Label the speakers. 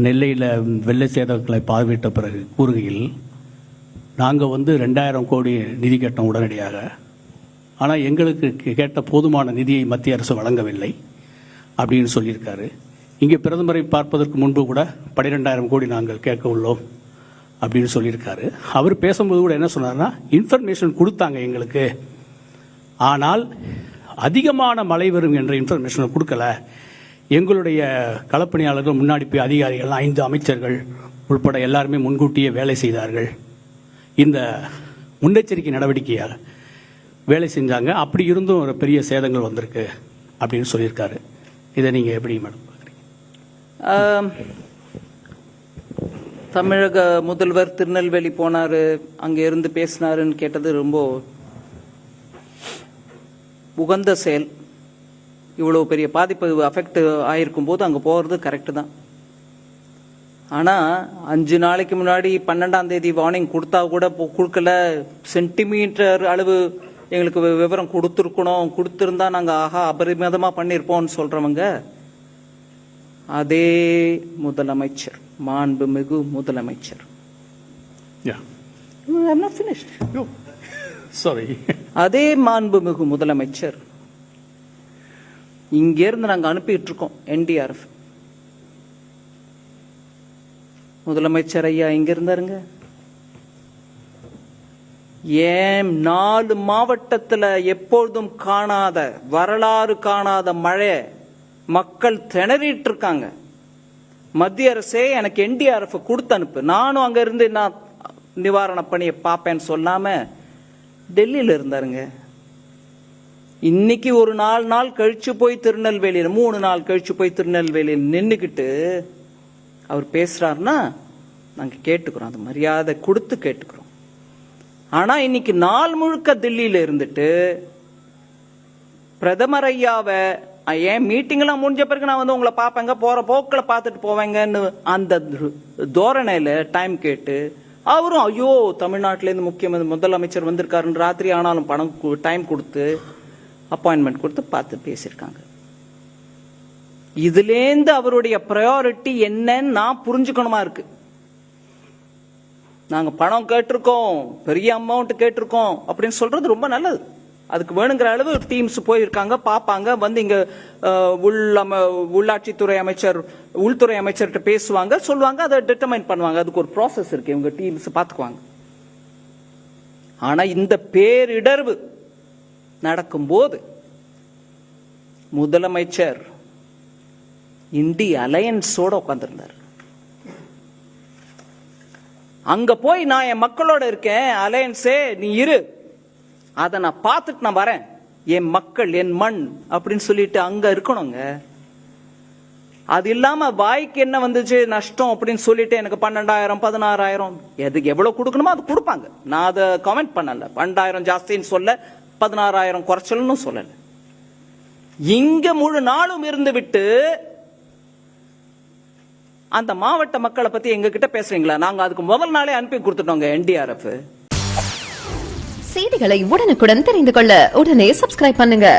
Speaker 1: நெல்லையில் வெள்ள சேதங்களை பார்வையிட்ட பிறகு கூறுகையில், நாங்கள் 2000 கோடி நிதி கேட்டோம் உடனடியாக. ஆனால் எங்களுக்கு கேட்ட போதுமான நிதியை மத்திய அரசு வழங்கவில்லை அப்படின்னு சொல்லியிருக்காரு. இங்கே பிரதமரை பார்ப்பதற்கு முன்பு கூட 12000 கோடி நாங்கள் கேட்க உள்ளோம் அப்படின்னு சொல்லியிருக்காரு. அவர் பேசும்போது கூட என்ன சொன்னார்னா, இன்ஃபர்மேஷன் கொடுத்தாங்க எங்களுக்கு, ஆனால் அதிகமான மழை வரும் என்ற இன்ஃபர்மேஷனை கொடுக்கல. எங்களுடைய களப்பணியாளர்கள் முன்னாடி போய் அதிகாரிகள் 5 அமைச்சர்கள் உள்பட எல்லாருமே முன்கூட்டியே வேலை செய்தார்கள். இந்த முன்னெச்சரிக்கை நடவடிக்கையாக வேலை செஞ்சாங்க. அப்படி இருந்தும் ஒரு பெரிய சேதங்கள் வந்திருக்கு அப்படின்னு சொல்லியிருக்காரு. இதை நீங்கள் எப்படி மேடம் பார்க்குறீங்க?
Speaker 2: தமிழக முதல்வர் திருநெல்வேலி போனாரு, அங்கே இருந்து பேசினாருன்னு கேட்டது ரொம்ப உகந்த செயல். இவ்வளவு பெரிய பாதிப்பு அஃபெக்ட் ஆயிருக்கும் போது அங்கே போகிறது கரெக்டு தான். ஆனால் 5 நாளைக்கு முன்னாடி 12ஆம் தேதி வார்னிங் கொடுத்தா கூட கொடுக்கல, சென்டிமீட்டர் அளவு எங்களுக்கு விவரம் கொடுத்துருக்கணும், கொடுத்துருந்தா நாங்கள் அபரிமிதமாக பண்ணியிருப்போம்னு சொல்கிறவங்க அதே முதலமைச்சர், மாண்புமிகு முதலமைச்சர். அதே மாண்புமிகு முதலமைச்சர் இங்கிருந்து நாங்க அனுப்பிட்டு இருக்கோம் என்டிஆர்எஃப். முதலமைச்சர் ஐயா இங்க இருந்தாருங்க. ஏன் 4 மாவட்டத்துல எப்பொழுதும் காணாத, வரலாறு காணாத மழை, மக்கள் திணறிட்டு இருக்காங்க. மத்திய அரசே எனக்கு என்டிஆர்எஃப் கொடுத்து அனுப்பு, நானும் அங்க இருந்து நான் நிவாரண பணியை பார்ப்பேன்னு சொல்லாம டெல்லியில இருந்தாருங்க. இன்னைக்கு ஒரு 4 நாள் கழிச்சு போய் திருநெல்வேலியில், 3 நாள் கழிச்சு போய் திருநெல்வேலியில் நின்றுக்கிட்டு அவர் பேசுறாருன்னா நாங்க கேட்டுக்கிறோம், அது மரியாதை கொடுத்து கேட்டுக்கிறோம். ஆனா இன்னைக்கு நாள் முழுக்க தில்லியில இருந்துட்டு பிரதமர் ஐயாவை ஏன் மீட்டிங் எல்லாம் முடிஞ்ச பிறகு நான் உங்களை பார்ப்பேங்க, போற போக்கில் பார்த்துட்டு போவேங்கன்னு அந்த தோரணையில டைம் கேட்டு, அவரும் ஐயோ தமிழ்நாட்டிலேருந்து முக்கியமந்திரி முதலமைச்சர் வந்திருக்காருன்னு ராத்திரி ஆனாலும் பணம் டைம் கொடுத்து அப்பாயின்மெண்ட் கொடுத்து பார்த்து பேசியிருக்காங்க. இதுலேருந்து அவருடைய ப்ரையாரிட்டி என்னன்னு நான் புரிஞ்சுக்கணுமா இருக்கு. நாங்க பணம் கேட்டிருக்கோம், பெரிய அமௌண்ட் கேட்டிருக்கோம் அப்படின்னு சொல்றது ரொம்ப நல்லது. அதுக்கு வேணுங்கிற அளவு டீம்ஸ் போயிருக்காங்க, பார்ப்பாங்க, வந்து இங்க உள்ளாட்சித்துறை அமைச்சர், உள்துறை அமைச்சர்கிட்ட பேசுவாங்க, சொல்லுவாங்க, அதை டிட்டர்மைன் பண்ணுவாங்க. அதுக்கு ஒரு ப்ராசஸ் இருக்கு, இவங்க டீம்ஸ் பார்த்துக்குவாங்க. ஆனா இந்த பேரிடர்வு நடக்கும்போது முதலமைச்சர் இந்திய அலையன்ஸோட உட்கார்ந்திருந்தார். அங்க போய் நான் என் மக்களோட இருக்கேன், அலையன்ஸே நீ இரு, அதை நான் பார்த்துட்டு நான் வரேன், என் மக்கள் என் மண் அப்படின்னு சொல்லிட்டு அங்க இருக்கணுங்க. அது இல்லாம வாய்க்கு என்ன வந்துச்சு நஷ்டம் அப்படின்னு சொல்லிட்டு எனக்கு 12,000 16,000 எதுக்கு எவ்வளவு கொடுக்கணுமோ அது கொடுப்பாங்க. நான் அதை கமெண்ட் பண்ணல. 12,000 ஜாஸ்தின்னு சொல்ல, 16,000 குறைச்சல்னு சொல்லல. இங்க முழு நாளும் இருந்து விட்டு அந்த மாவட்ட மக்களை பத்தி எங்க கிட்ட பேசுறீங்களா? நாங்க அதுக்கு முதல் நாளே அனுப்பி கொடுத்துட்டோங்க என்டிஆர்எஃப்.
Speaker 3: செய்திகளை உடனுக்குடன் தெரிந்து கொள்ள உடனே சப்ஸ்கிரைப் பண்ணுங்க.